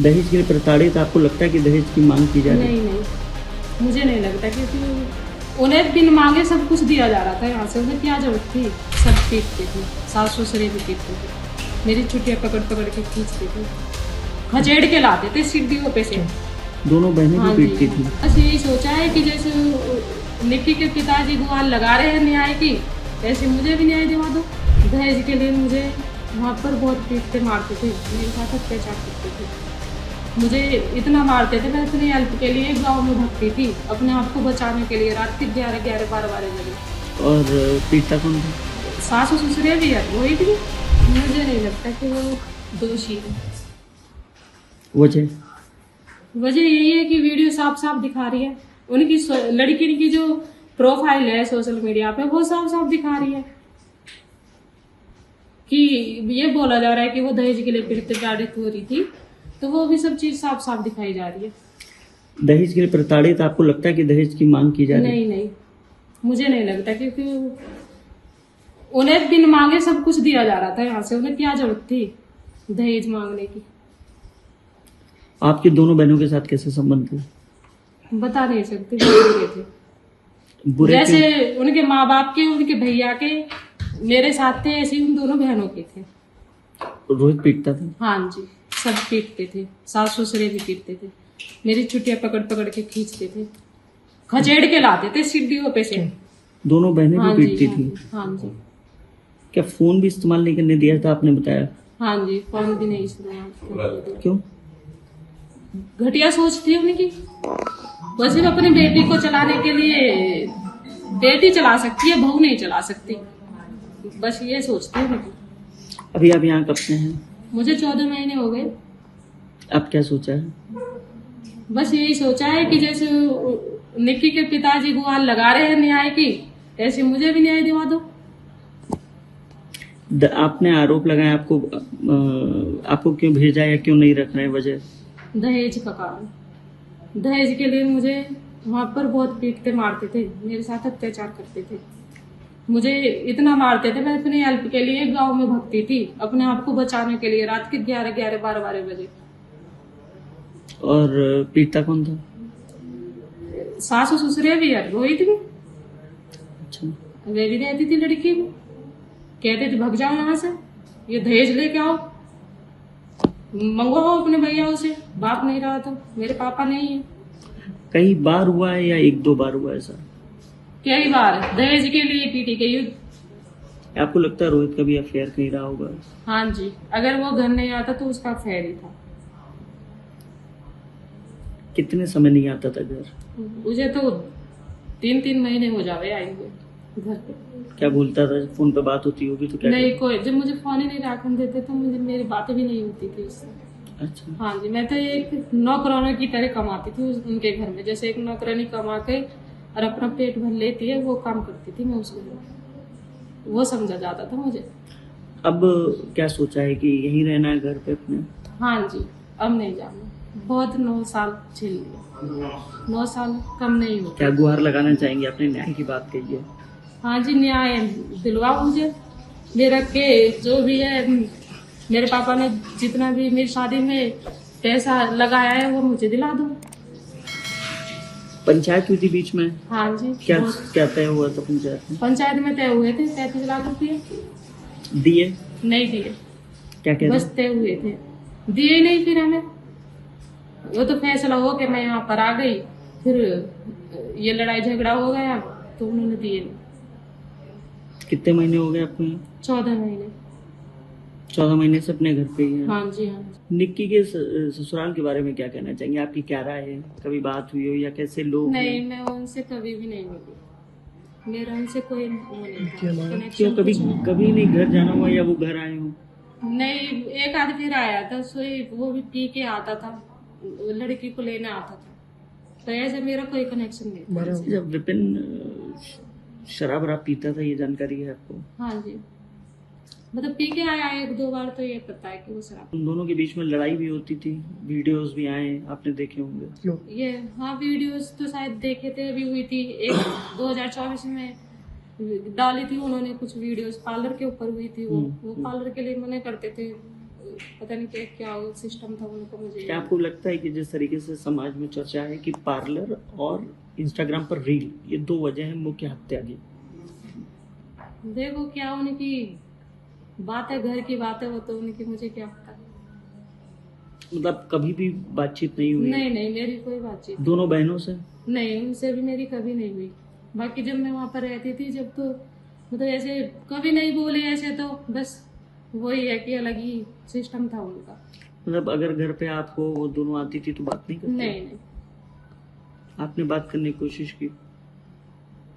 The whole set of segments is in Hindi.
दहेज के लिए प्रताड़ित आपको लगता है कि दहेज की मांग की जा रही है? नहीं नहीं, मुझे नहीं लगता, क्योंकि उन्हें बिन मांगे सब कुछ दिया जा रहा था यहाँ से। उन्हें क्या जरूरत थी? सब पीटते थे, सास ससुरे भी पीटते थे, मेरी छुट्टियाँ पकड़ पकड़ के खींचते थे, खचेड़ के लाते थे सीढ़ियों पे से। दोनों बहनें हाँ भी जी, पीटती थी? बस यही सोचा है कि जैसे निक्की के पिताजी गुहार लगा रहे हैं न्याय की, वैसे मुझे भी न्याय दिवा दो। दहेज के लिए मुझे वहाँ पर बहुत पीटते मारते थे, मेरे साथ अत्याचार करते थे, मुझे इतना मारते थे। मैं इतनी हेल्प के लिए गांव में भगती थी, अपने आप को बचाने के लिए, रात के 11-12 बजे। और पीटता कौन था? सास और ससुरे भी है, वही भी। मुझे नहीं लगता कि वो दोषी है। वजह यही है कि वीडियो साफ साफ दिखा रही है, उनकी लड़की की जो प्रोफाइल है सोशल मीडिया पे, वो साफ साफ दिखा रही है कि ये बोला जा रहा है कि वो दहेज के लिए प्रताड़ित हो रही थी, तो वो भी सब चीज साफ साफ दिखाई जा रही है। दहेज के लिए प्रताड़ित आपको लगता है कि दहेज की मांग की जा रही है? नहीं नहीं, मुझे नहीं लगता, क्योंकि उन्हें बिन मांगे सब कुछ दिया जा रहा था यहाँ से। उन्हें क्या जरूरत थी दहेज मांगने की? आपकी दोनों बहनों के साथ कैसे संबंध थे? बता नहीं सकते, बुरे थे। बुरे जैसे क्यों? उनके माँ बाप के, उनके भैया के मेरे साथ थे, ऐसे ही उन दोनों बहनों के थे। रोहित पीटता था? हाँ जी, सब पीटते थे, सास ससुरे भी पीटते थे, मेरी छुट्टियाँ पकड़ पकड़ के खींचते थे, खचेड़ के लाते थे सीढ़ियों पे से। दोनों बहनें हाँ भी जी, पीटती थी? हाँ जी, क्या फोन भी इस्तेमाल नहीं करने दिया था आपने बताया? हाँ जी, फोन भी नहीं इस्तेमाल। क्यों? घटिया सोच थी उनकी, बस सिर्फ अपनी बेटी को चलाने के लिए। बेटी चला सकती है, बहू नहीं चला सकती, बस ये सोचती हूँ। अभी आप यहाँ कब से हैं? मुझे 14 महीने हो गए। अब क्या सोचा है? बस यही सोचा है कि जैसे निक्की के पिताजी गुहार लगा रहे हैं न्याय की, ऐसे मुझे भी न्याय दिवा दो। आपने आरोप लगाया, आपको क्यों भेजा या क्यों नहीं रख रहे हैं? वजह? दहेज का कारण। दहेज के लिए मुझे वहां पर बहुत पीटते मारते थे, मेरे साथ अत्याचार करते थे, मुझे इतना मारते थे। मैं अपनी हेल्प के लिए गांव में भगती थी, अपने आप को बचाने के लिए, रात के 11-12 बजे। और पीटता कौन था? सास और ससुरे भी है, रोहित भी। अच्छा। वे भी रहती थी लड़की भी, कहते थे भग जाओ यहाँ से, ये दहेज लेके आओ, मंगवाओ अपने भैया से। बाप नहीं रहा तो, मेरे पापा नहीं है। कई बार हुआ है या 1-2 बार हुआ ऐसा? कई बार दहेज के लिए पीटी गई। आपको लगता है रोहित का भी अफेयर कहीं रहा होगा? हाँ जी, अगर वो घर नहीं आता तो उसका अफेयर ही था। कितने समय नहीं आता था घर? मुझे तो 3-3 महीने हो जावे आए हुए घर पे। क्या बोलता था? फोन पे बात होती होगी तो क्या नहीं, कहता? कोई जब मुझे फोन ही नहीं रखने देते तो मुझे मेरी बातें भी नहीं होती थी उससे। अच्छा। हाँ जी, मैं तो एक नौकरानी की तरह कमाती थी उनके घर में, जैसे एक नौकरानी कमा के और अपना पेट भर लेती है, वो काम करती थी मैं उसके घर में। वो समझा जाता था मुझे। अब क्या सोचा है कि यहीं रहना है घर पे अपने? हाँ जी, अब नहीं जाना। बहुत 9 साल झेल लिया, 9 साल कम नहीं होता। क्या गुहार लगाना चाहेंगे? अपने न्याय की बात कहिए। हाँ जी, न्याय दिलवाओ मुझे। मेरा के जो भी है, मेरे पापा ने जितना भी मेरी शादी में पैसा लगाया है वो मुझे दिला दो। पंचायत हुई थी बीच में? हाँ जी। क्या तय हुआ था पंचायत में? पंचायत में तय हुए थे 33 लाख रुपये। दिए? नहीं दिए। क्या कह बस तय हुए थे, दिए ही नहीं फिर हमें। वो तो फैसला हो के मैं यहाँ पर आ गई, फिर ये लड़ाई झगड़ा हो गया तो उन्होंने दिए नहीं। कितने महीने हो गए आपको यहाँ? 14 महीने। 14 महीने से अपने घर पे ही हैं? हाँ जी, हाँ जी। निक्की के ससुराल के बारे में क्या कहना चाहेंगे? आपकी क्या राय है? कभी बात हुई हो या कैसे लोग? नहीं, मैं उनसे कभी भी नहीं मिली, मेरा उनसे कोई वो नहीं था, क्यों? connection कभी कुछ नहीं। कभी नहीं घर जाना हुआ या वो घर आए हो? नहीं, एक आध फिर आया था, सोई वो भी पी के आता था, लड़की को लेने आता था, तो ऐसे मेरा कोई कनेक्शन नहीं था। जब विपिन शराब पीता था, ये जानकारी है आपको? हाँ जी, मतलब पी के आया 1-2 बार, तो ये पता है कि वो शराब। उन दोनों के बीच में लड़ाई भी होती थी, वीडियोस भी आए, आपने देखे होंगे। ये हाँ, वीडियोस तो शायद देखे थे, अभी हुई थी एक 2024 में डाली थी उन्होंने कुछ वीडियोस, पार्लर के ऊपर हुई थी। वो पार्लर के लिए मना करते थे, पता नहीं क्या सिस्टम था उनका, मुझे क्या आपको लगता है कि जिस तरीके से समाज में चर्चा है कि पार्लर और इंस्टाग्राम पर रील, ये 2 वजह हैं मुख्य हत्या की? देखो क्या उनकी बात है, घर की बात है, वो तो उनकी, मुझे क्या पता। मतलब कभी भी बातचीत नहीं हुई? नहीं नहीं, मेरी कोई बातचीत दोनों बहनों से? नहीं, उनसे भी मेरी कभी नहीं हुई। बाकी जब मैं वहाँ पर रहती थी, जब तो मतलब ऐसे कभी नहीं बोली ऐसे, तो बस वही है कि अलग ही सिस्टम था उनका। मतलब अगर घर पे आप हो, वो दोनों आती थी तो बात नहीं करती? नहीं नहीं, आपने बात करने की कोशिश की?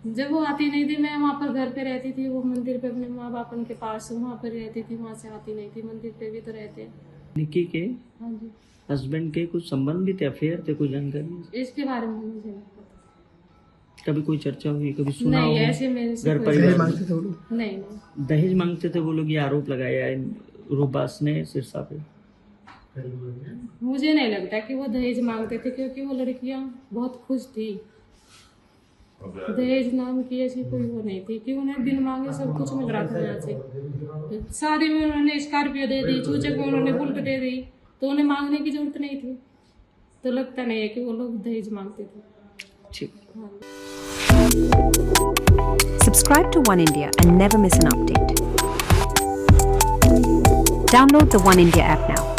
जब वो आती नहीं थी, मैं वहाँ पर घर पे रहती थी, वो मंदिर पे अपने माँ बाप उनके पास वहाँ पर रहती थी, वहाँ से आती नहीं थी। मंदिर पे भी तो रहते हैं। निक्की के हाँ जी, हस्बैंड के कुछ संबंध भी थे, अफेयर थे, कुछ जानकारी? इसके बारे में मुझे नहीं पता। कभी कोई चर्चा हुई, कभी सुना नहीं, हो? ऐसे मेरे से घर कोई परिवार मांगते थे वो लोग? नहीं नहीं। दहेज मांगते थे वो लोग, ये आरोप लगाया है रूपबास ने सिरसा पे। मुझे नहीं लगता कि वो दहेज मांगते थे, क्योंकि वो लड़कियां बहुत खुश थी। दहेज नाम की ऐसी कोई वो नहीं थी कि उन्हें बिन मांगे सब कुछ मिल रहा था यहाँ से। शादी में उन्होंने स्कॉर्पियो दे दी, चूचे को उन्होंने बुलेट दे दी, तो उन्हें मांगने की जरूरत नहीं थी। तो लगता नहीं है कि वो लोग दहेज मांगते थे। ठीक। हाँ। Subscribe to One India and never miss an update. Download the One India app now.